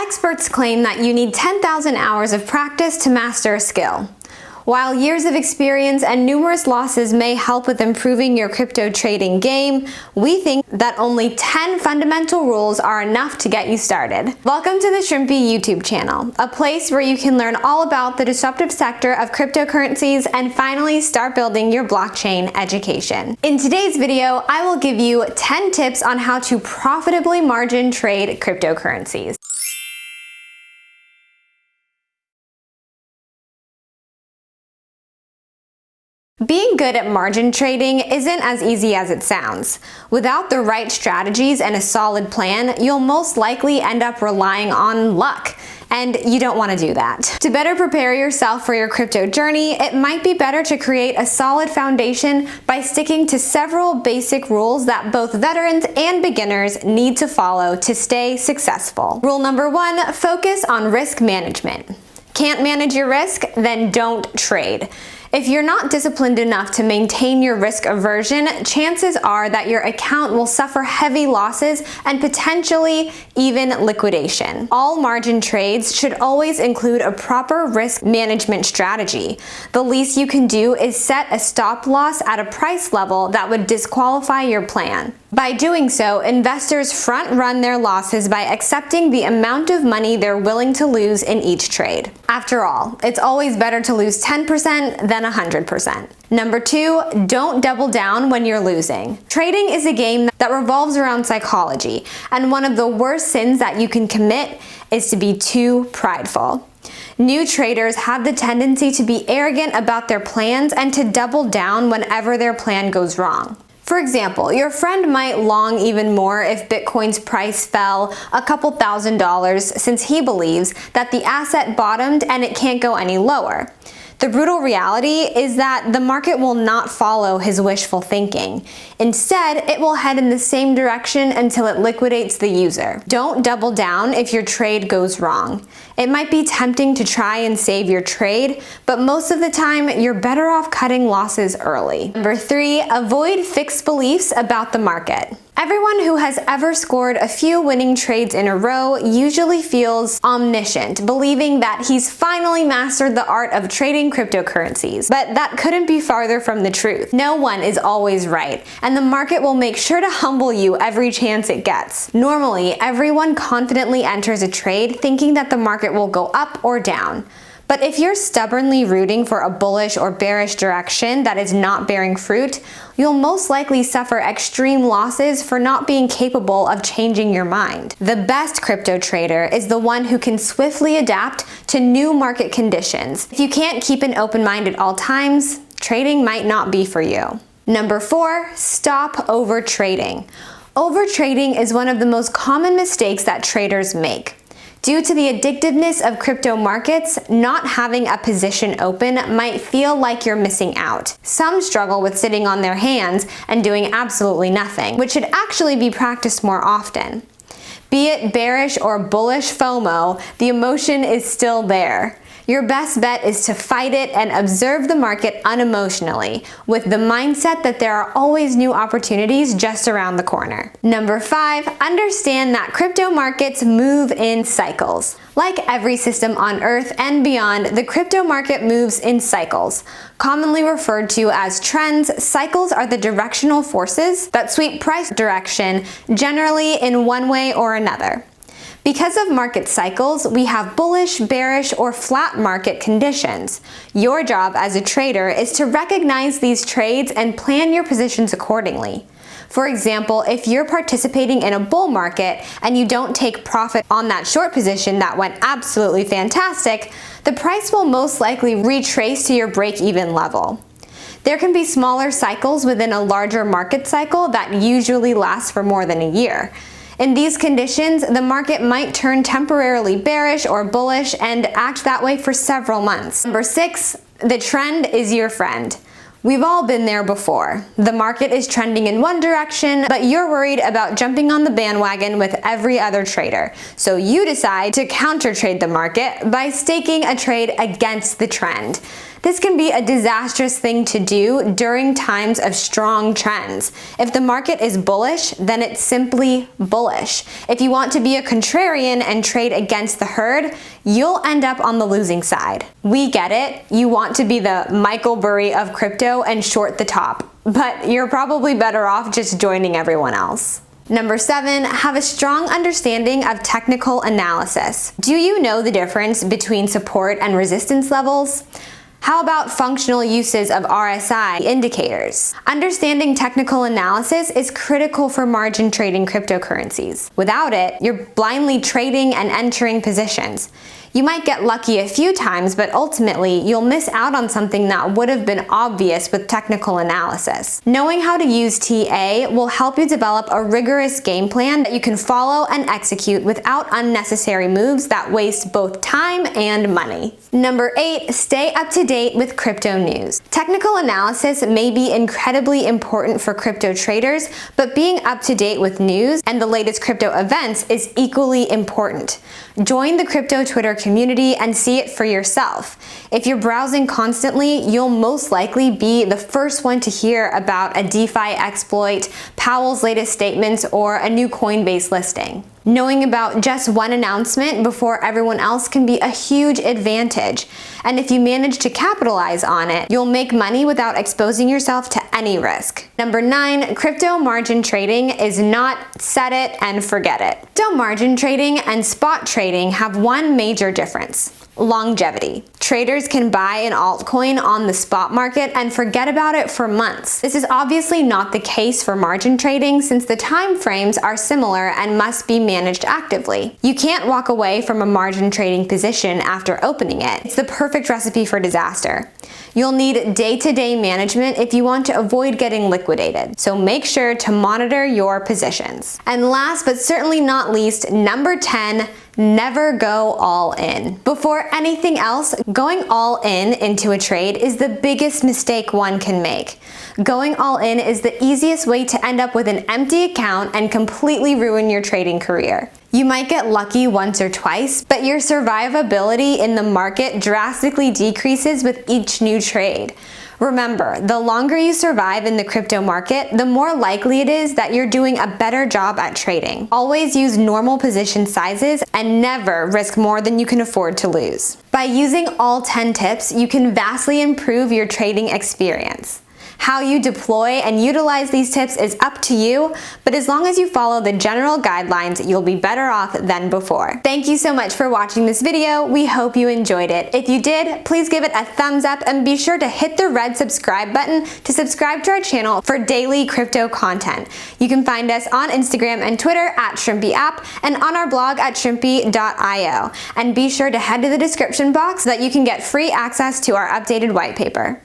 Experts claim that you need 10,000 hours of practice to master a skill. While years of experience and numerous losses may help with improving your crypto trading game, we think that only 10 fundamental rules are enough to get you started. Welcome to the Shrimpy YouTube channel, a place where you can learn all about the disruptive sector of cryptocurrencies and finally start building your blockchain education. In today's video, I will give you 10 tips on how to profitably margin trade cryptocurrencies. Being good at margin trading isn't as easy as it sounds. Without the right strategies and a solid plan, you'll most likely end up relying on luck, and you don't want to do that. To better prepare yourself for your crypto journey, it might be better to create a solid foundation by sticking to several basic rules that both veterans and beginners need to follow to stay successful. Rule number 1, focus on risk management. Can't manage your risk? Then don't trade. If you're not disciplined enough to maintain your risk aversion, chances are that your account will suffer heavy losses and potentially even liquidation. All margin trades should always include a proper risk management strategy. The least you can do is set a stop loss at a price level that would disqualify your plan. By doing so, investors front-run their losses by accepting the amount of money they're willing to lose in each trade. After all, it's always better to lose 10% than 100%. Number 2, don't double down when you're losing. Trading is a game that revolves around psychology, and one of the worst sins that you can commit is to be too prideful. New traders have the tendency to be arrogant about their plans and to double down whenever their plan goes wrong. For example, your friend might long even more if Bitcoin's price fell a couple $1,000s since he believes that the asset bottomed and it can't go any lower. The brutal reality is that the market will not follow his wishful thinking. Instead, it will head in the same direction until it liquidates the user. Don't double down if your trade goes wrong. It might be tempting to try and save your trade, but most of the time, you're better off cutting losses early. Number 3, avoid fixed beliefs about the market. Everyone who has ever scored a few winning trades in a row usually feels omniscient, believing that he's finally mastered the art of trading cryptocurrencies. But that couldn't be farther from the truth. No one is always right, and the market will make sure to humble you every chance it gets. Normally, everyone confidently enters a trade thinking that the market will go up or down. But if you're stubbornly rooting for a bullish or bearish direction that is not bearing fruit, you'll most likely suffer extreme losses for not being capable of changing your mind. The best crypto trader is the one who can swiftly adapt to new market conditions. If you can't keep an open mind at all times, trading might not be for you. Number 4, stop over trading. Overtrading is one of the most common mistakes that traders make. Due to the addictiveness of crypto markets, not having a position open might feel like you're missing out. Some struggle with sitting on their hands and doing absolutely nothing, which should actually be practiced more often. Be it bearish or bullish FOMO, the emotion is still there. Your best bet is to fight it and observe the market unemotionally, with the mindset that there are always new opportunities just around the corner. Number 5, understand that crypto markets move in cycles. Like every system on Earth and beyond, the crypto market moves in cycles. Commonly referred to as trends, cycles are the directional forces that sweep price direction, generally in one way or another. Because of market cycles, we have bullish, bearish, or flat market conditions. Your job as a trader is to recognize these trades and plan your positions accordingly. For example, if you're participating in a bull market and you don't take profit on that short position that went absolutely fantastic, the price will most likely retrace to your break-even level. There can be smaller cycles within a larger market cycle that usually lasts for more than a year. In these conditions, the market might turn temporarily bearish or bullish and act that way for several months. Number 6, the trend is your friend. We've all been there before. The market is trending in one direction, but you're worried about jumping on the bandwagon with every other trader. So you decide to counter trade the market by staking a trade against the trend. This can be a disastrous thing to do during times of strong trends. If the market is bullish, then it's simply bullish. If you want to be a contrarian and trade against the herd, you'll end up on the losing side. We get it. You want to be the Michael Burry of crypto and short the top, but you're probably better off just joining everyone else. Number 7, have a strong understanding of technical analysis. Do you know the difference between support and resistance levels? How about functional uses of RSI indicators? Understanding technical analysis is critical for margin trading cryptocurrencies. Without it, you're blindly trading and entering positions. You might get lucky a few times, but ultimately, you'll miss out on something that would have been obvious with technical analysis. Knowing how to use TA will help you develop a rigorous game plan that you can follow and execute without unnecessary moves that waste both time and money. Number 8, stay up to date with crypto news. Technical analysis may be incredibly important for crypto traders, but being up to date with news and the latest crypto events is equally important. Join the crypto Twitter community and see it for yourself. If you're browsing constantly, you'll most likely be the first one to hear about a DeFi exploit, Powell's latest statements, or a new Coinbase listing. Knowing about just one announcement before everyone else can be a huge advantage. And if you manage to capitalize on it, you'll make money without exposing yourself to any risk. Number 9, crypto margin trading is not set it and forget it. Crypto margin trading and spot trading have one major difference: longevity. Traders can buy an altcoin on the spot market and forget about it for months. This is obviously not the case for margin trading, since the time frames are similar and must be managed actively. You can't walk away from a margin trading position after opening it. It's the perfect recipe for disaster. You'll need day-to-day management if you want to avoid getting liquidated, so make sure to monitor your positions. And last but certainly not least, number 10, never go all in. Before anything else, going all in into a trade is the biggest mistake one can make. Going all in is the easiest way to end up with an empty account and completely ruin your trading career. You might get lucky once or twice, but your survivability in the market drastically decreases with each new trade. Remember, the longer you survive in the crypto market, the more likely it is that you're doing a better job at trading. Always use normal position sizes and never risk more than you can afford to lose. By using all 10 tips, you can vastly improve your trading experience. How you deploy and utilize these tips is up to you, but as long as you follow the general guidelines, you'll be better off than before. Thank you so much for watching this video. We hope you enjoyed it. If you did, please give it a thumbs up and be sure to hit the red subscribe button to subscribe to our channel for daily crypto content. You can find us on Instagram and Twitter at ShrimpyApp and on our blog at shrimpy.io. And be sure to head to the description box so that you can get free access to our updated white paper.